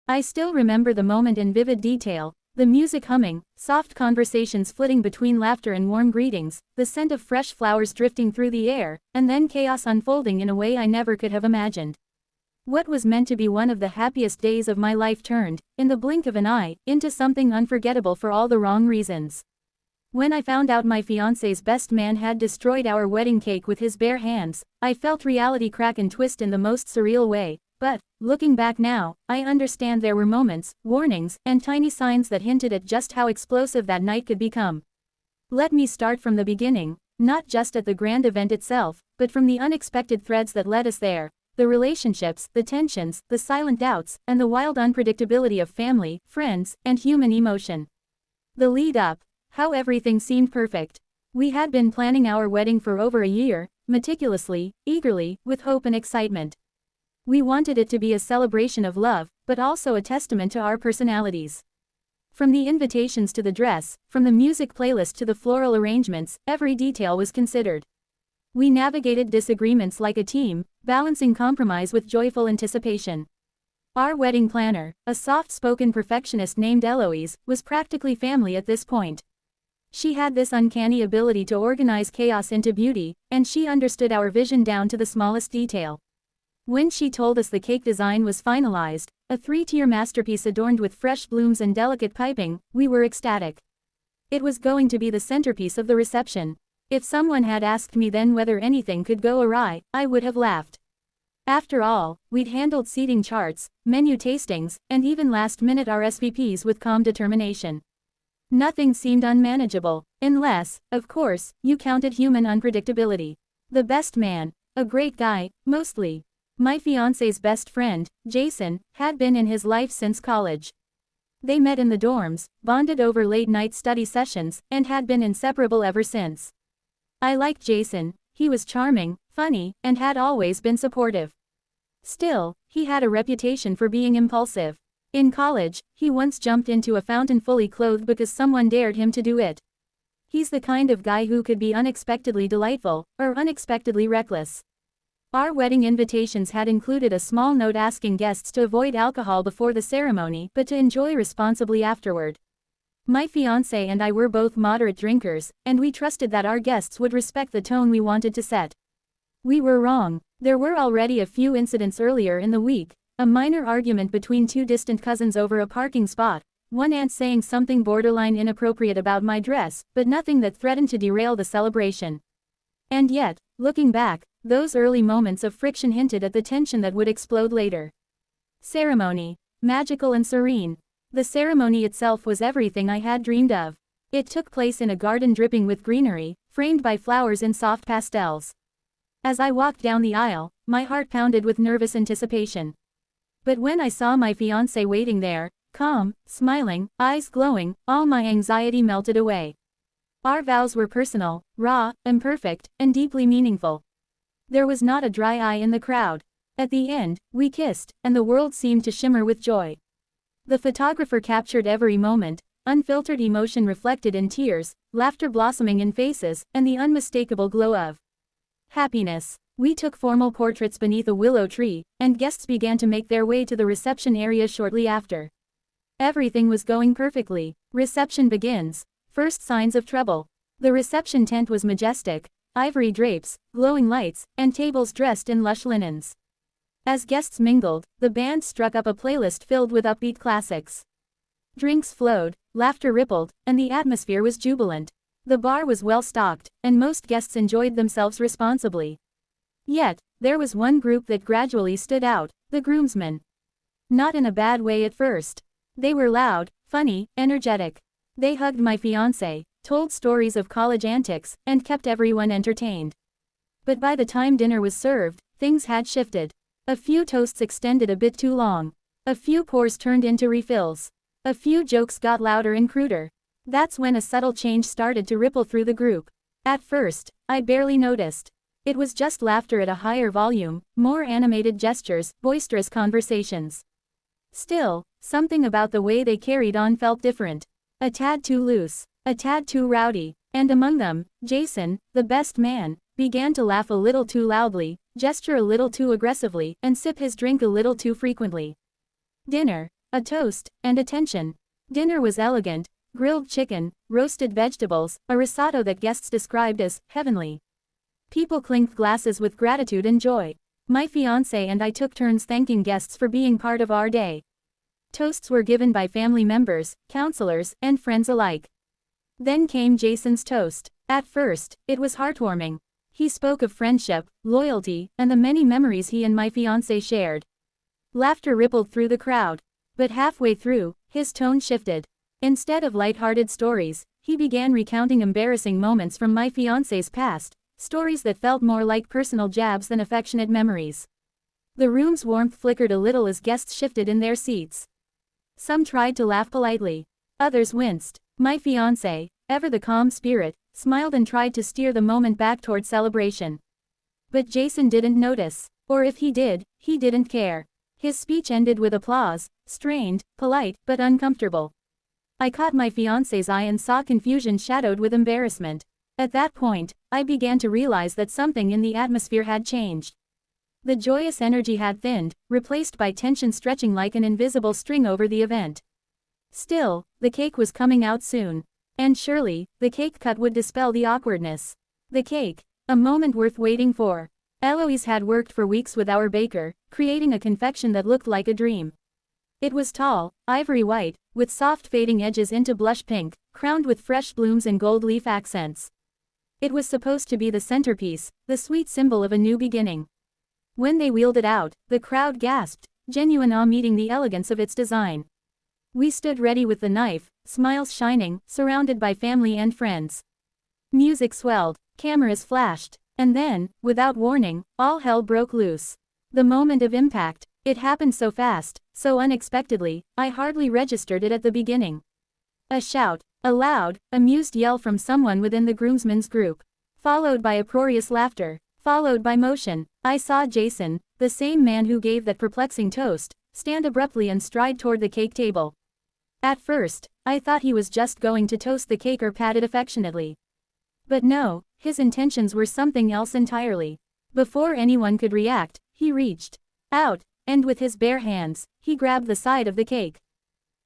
I still remember the moment in vivid detail, the music humming, soft conversations flitting between laughter and warm greetings, the scent of fresh flowers drifting through the air, and then chaos unfolding in a way I never could have imagined. What was meant to be one of the happiest days of my life turned, in the blink of an eye, into something unforgettable for all the wrong reasons. When I found out my fiancé's best man had destroyed our wedding cake with his bare hands, I felt reality crack and twist in the most surreal way. But, looking back now, I understand there were moments, warnings, and tiny signs that hinted at just how explosive that night could become. Let me start from the beginning, not just at the grand event itself, but from the unexpected threads that led us there, the relationships, the tensions, the silent doubts, and the wild unpredictability of family, friends, and human emotion. The lead up, how everything seemed perfect. We had been planning our wedding for over a year, meticulously, eagerly, with hope and excitement. We wanted it to be a celebration of love, but also a testament to our personalities. From the invitations to the dress, from the music playlist to the floral arrangements, every detail was considered. We navigated disagreements like a team, balancing compromise with joyful anticipation. Our wedding planner, a soft-spoken perfectionist named Eloise, was practically family at this point. She had this uncanny ability to organize chaos into beauty, and she understood our vision down to the smallest detail. When she told us the cake design was finalized, a 3-tier masterpiece adorned with fresh blooms and delicate piping, we were ecstatic. It was going to be the centerpiece of the reception. If someone had asked me then whether anything could go awry, I would have laughed. After all, we'd handled seating charts, menu tastings, and even last-minute RSVPs with calm determination. Nothing seemed unmanageable, unless, of course, you counted human unpredictability. The best man, a great guy, mostly. My fiancé's best friend, Jason, had been in his life since college. They met in the dorms, bonded over late-night study sessions, and had been inseparable ever since. I liked Jason, he was charming, funny, and had always been supportive. Still, he had a reputation for being impulsive. In college, he once jumped into a fountain fully clothed because someone dared him to do it. He's the kind of guy who could be unexpectedly delightful, or unexpectedly reckless. Our wedding invitations had included a small note asking guests to avoid alcohol before the ceremony but to enjoy responsibly afterward. My fiancé and I were both moderate drinkers, and we trusted that our guests would respect the tone we wanted to set. We were wrong. There were already a few incidents earlier in the week, a minor argument between two distant cousins over a parking spot, one aunt saying something borderline inappropriate about my dress, but nothing that threatened to derail the celebration. And yet, looking back, those early moments of friction hinted at the tension that would explode later. Ceremony. Magical and serene. The ceremony itself was everything I had dreamed of. It took place in a garden dripping with greenery, framed by flowers in soft pastels. As I walked down the aisle, my heart pounded with nervous anticipation. But when I saw my fiancé waiting there, calm, smiling, eyes glowing, all my anxiety melted away. Our vows were personal, raw, imperfect, and deeply meaningful. There was not a dry eye in the crowd. At the end, we kissed, and the world seemed to shimmer with joy. The photographer captured every moment, unfiltered emotion reflected in tears, laughter blossoming in faces, and the unmistakable glow of happiness. We took formal portraits beneath a willow tree, and guests began to make their way to the reception area shortly after. Everything was going perfectly. Reception begins. First signs of trouble. The reception tent was majestic, ivory drapes, glowing lights, and tables dressed in lush linens. As guests mingled, the band struck up a playlist filled with upbeat classics. Drinks flowed, laughter rippled, and the atmosphere was jubilant. The bar was well stocked, and most guests enjoyed themselves responsibly. Yet, there was one group that gradually stood out, the groomsmen. Not in a bad way at first. They were loud, funny, energetic. They hugged my fiancé, told stories of college antics, and kept everyone entertained. But by the time dinner was served, things had shifted. A few toasts extended a bit too long. A few pours turned into refills. A few jokes got louder and cruder. That's when a subtle change started to ripple through the group. At first, I barely noticed. It was just laughter at a higher volume, more animated gestures, boisterous conversations. Still, something about the way they carried on felt different. A tad too loose, a tad too rowdy, and among them, Jason, the best man, began to laugh a little too loudly, gesture a little too aggressively, and sip his drink a little too frequently. Dinner. a toast, and attention. Dinner was elegant: grilled chicken, roasted vegetables, a risotto that guests described as heavenly. People clinked glasses with gratitude and joy. My fiancé and I took turns thanking guests for being part of our day. Toasts were given by family members, counselors, and friends alike. Then came Jason's toast. At first, it was heartwarming. He spoke of friendship, loyalty, and the many memories he and my fiancé shared. Laughter rippled through the crowd. But halfway through, his tone shifted. Instead of light-hearted stories, he began recounting embarrassing moments from my fiancé's past, stories that felt more like personal jabs than affectionate memories. The room's warmth flickered a little as guests shifted in their seats. Some tried to laugh politely. Others winced. My fiancé, ever the calm spirit, smiled and tried to steer the moment back toward celebration. But Jason didn't notice. Or if he did, he didn't care. His speech ended with applause, strained, polite, but uncomfortable. I caught my fiancé's eye and saw confusion shadowed with embarrassment. At that point, I began to realize that something in the atmosphere had changed. The joyous energy had thinned, replaced by tension stretching like an invisible string over the event. Still, the cake was coming out soon. And surely, the cake cut would dispel the awkwardness. The cake. A moment worth waiting for. Eloise had worked for weeks with our baker, creating a confection that looked like a dream. It was tall, ivory white, with soft fading edges into blush pink, crowned with fresh blooms and gold leaf accents. It was supposed to be the centerpiece, the sweet symbol of a new beginning. When they wheeled it out, the crowd gasped, genuine awe meeting the elegance of its design. We stood ready with the knife, smiles shining, surrounded by family and friends. Music swelled, cameras flashed, and then, without warning, all hell broke loose. The moment of impact. It happened so fast, so unexpectedly, I hardly registered it at the beginning. A shout, a loud, amused yell from someone within the groomsmen's group. Followed by uproarious laughter. Followed by motion. I saw Jason, the same man who gave that perplexing toast, stand abruptly and stride toward the cake table. At first, I thought he was just going to toast the cake or pat it affectionately. But no, his intentions were something else entirely. Before anyone could react, he reached out, and with his bare hands, he grabbed the side of the cake.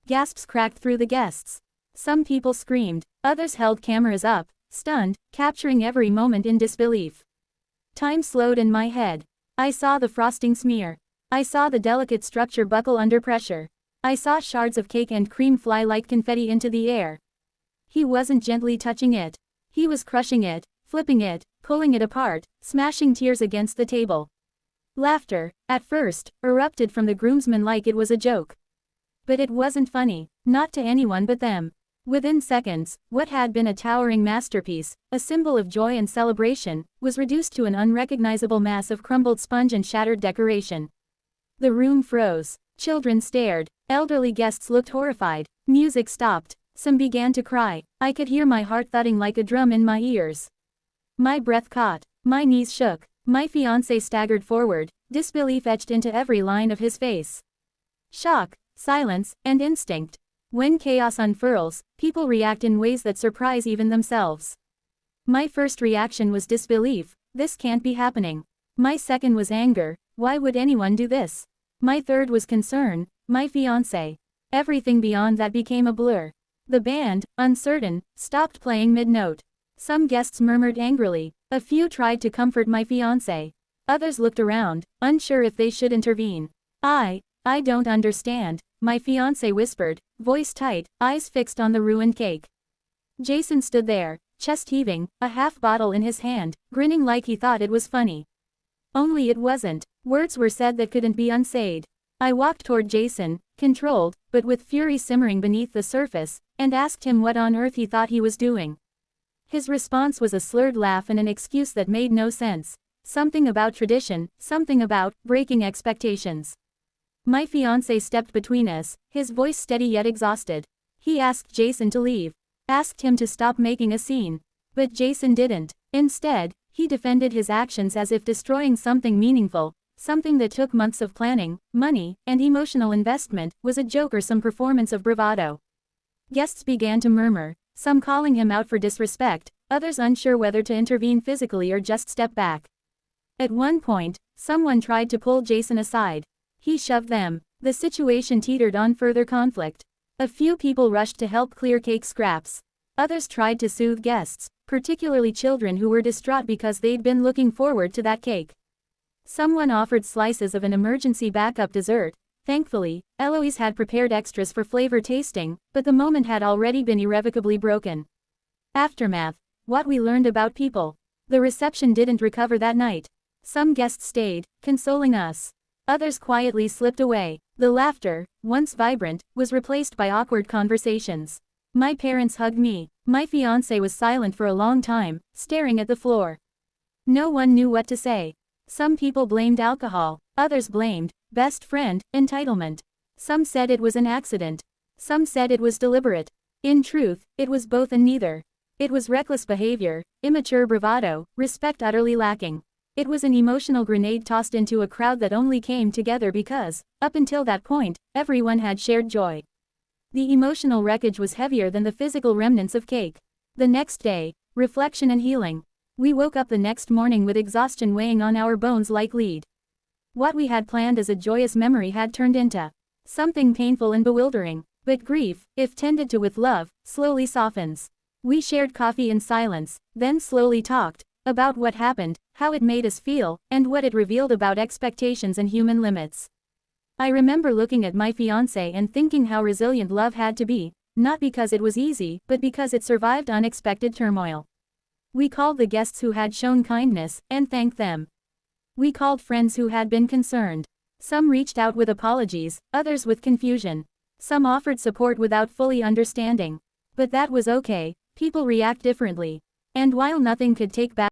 Gasps cracked through the guests. Some people screamed, others held cameras up, stunned, capturing every moment in disbelief. Time slowed in my head. I saw the frosting smear. I saw the delicate structure buckle under pressure. I saw shards of cake and cream fly like confetti into the air. He wasn't gently touching it. He was crushing it, flipping it, pulling it apart, smashing tears against the table. Laughter, at first, erupted from the groomsmen like it was a joke. But it wasn't funny, not to anyone but them. Within seconds, what had been a towering masterpiece, a symbol of joy and celebration, was reduced to an unrecognizable mass of crumbled sponge and shattered decoration. The room froze. Children stared. Elderly guests looked horrified. Music stopped. Some began to cry. I could hear my heart thudding like a drum in my ears. My breath caught. My knees shook. My fiancé staggered forward, disbelief etched into every line of his face. Shock, silence, and instinct. When chaos unfurls, people react in ways that surprise even themselves. My first reaction was disbelief. This can't be happening. My second was anger. Why would anyone do this? My third was concern. My fiancé. Everything beyond that became a blur. The band, uncertain, stopped playing mid-note. Some guests murmured angrily. A few tried to comfort my fiancé. Others looked around, unsure if they should intervene. I don't understand, my fiancé whispered, voice tight, eyes fixed on the ruined cake. Jason stood there, chest heaving, a half bottle in his hand, grinning like he thought it was funny. Only it wasn't. Words were said that couldn't be unsaid. I walked toward Jason, controlled, but with fury simmering beneath the surface, and asked him what on earth he thought he was doing. His response was a slurred laugh and an excuse that made no sense. Something about tradition, something about breaking expectations. My fiancé stepped between us, his voice steady yet exhausted. He asked Jason to leave. Asked him to stop making a scene. But Jason didn't. Instead, he defended his actions as if destroying something meaningful, something that took months of planning, money, and emotional investment, was a joke or some performance of bravado. Guests began to murmur, some calling him out for disrespect, others unsure whether to intervene physically or just step back. At one point, someone tried to pull Jason aside. He shoved them. The situation teetered on further conflict. A few people rushed to help clear cake scraps. Others tried to soothe guests, particularly children who were distraught because they'd been looking forward to that cake. Someone offered slices of an emergency backup dessert. Thankfully, Eloise had prepared extras for flavor tasting, but the moment had already been irrevocably broken. Aftermath. What we learned about people. The reception didn't recover that night. Some guests stayed, consoling us. Others quietly slipped away. The laughter, once vibrant, was replaced by awkward conversations. My parents hugged me. My fiancé was silent for a long time, staring at the floor. No one knew what to say. Some people blamed alcohol, others blamed, best friend, entitlement. Some said it was an accident. Some said it was deliberate. In truth, it was both and neither. It was reckless behavior, immature bravado, respect utterly lacking. It was an emotional grenade tossed into a crowd that only came together because, up until that point, everyone had shared joy. The emotional wreckage was heavier than the physical remnants of cake. The next day, reflection and healing. We woke up the next morning with exhaustion weighing on our bones like lead. What we had planned as a joyous memory had turned into something painful and bewildering. But grief, if tended to with love, slowly softens. We shared coffee in silence, then slowly talked about what happened, how it made us feel, and what it revealed about expectations and human limits. I remember looking at my fiancé and thinking how resilient love had to be, not because it was easy, but because it survived unexpected turmoil. We called the guests who had shown kindness, and thanked them. We called friends who had been concerned. Some reached out with apologies, others with confusion. Some offered support without fully understanding. But that was okay, people react differently. And while nothing could take back